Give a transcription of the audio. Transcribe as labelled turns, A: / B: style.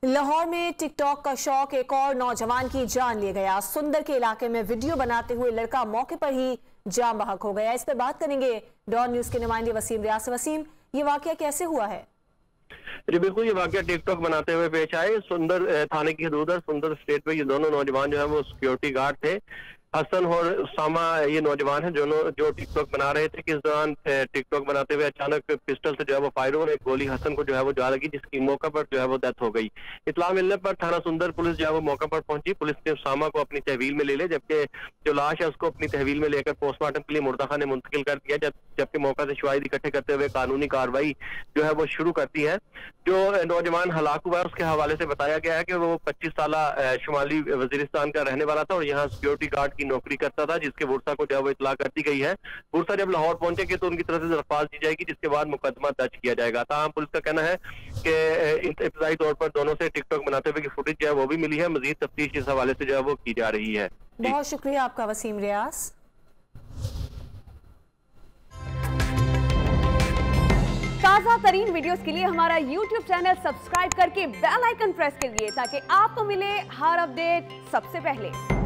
A: लाहौर में टिकटॉक का शौक एक और नौजवान की जान ले गया। सुंदर के इलाके में वीडियो बनाते हुए लड़का मौके पर ही जान बहक हो गया। इस पर बात करेंगे डॉन न्यूज के नुमाइंदे वसीम रियाज। वसीम, ये वाकया कैसे हुआ है?
B: जी बिल्कुल, ये वाकया टिकटॉक बनाते हुए पेश आए। सुंदर थाने की हदूद है। सुंदर स्टेट पे ये दोनों नौजवान जो है वो सिक्योरिटी गार्ड थे। हसन और उसामा ये नौजवान है जो टिकटॉक बना रहे थे। किस दौरान टिकटॉक बनाते हुए अचानक पिस्टल से जो है वो फायर हुआ, एक गोली हसन को जो है वो जा लगी, जिसकी मौका पर जो है वो डेथ हो गई। इत्तला मिलने पर थाना सुंदर पुलिस जो है वो मौका पर पहुंची। पुलिस ने उसामा को अपनी तहवील में ले लिया, जबकि जो लाश है उसको अपनी तहवील में लेकर पोस्टमार्टम के लिए मुर्दा ने मुंतकिल कर दिया। जबकि मौका से शवाहिद इकट्ठे करते हुए कानूनी कार्रवाई जो है वो शुरू करती है। जो नौजवान हलाक हुआ है उसके हवाले से बताया गया है कि वो 25 साल शुमाली वजीरिस्तान का रहने वाला था और यहाँ सिक्योरिटी गार्ड की नौकरी करता था, जिसके बुरसा को जो है वो इतला कर दी गई है। बुरसा जब लाहौर पहुंचेंगे तो उनकी तरफ से दरख्वास्त दी जाएगी, जिसके बाद मुकदमा दर्ज किया जाएगा। ताहम पुलिस का कहना है कि इब्तदाई तौर पर दोनों से टिकटॉक बनाते हुए की फुटेज जो है वो भी मिली है। मजीद तफ्तीश इस हवाले से जो है वो की जा रही है।
A: बहुत शुक्रिया आपका वसीम रियाज।
C: ताज़ा तरीन वीडियोस के लिए हमारा YouTube चैनल सब्सक्राइब करके बेल आइकन प्रेस करिए ताकि आपको मिले हर अपडेट सबसे पहले।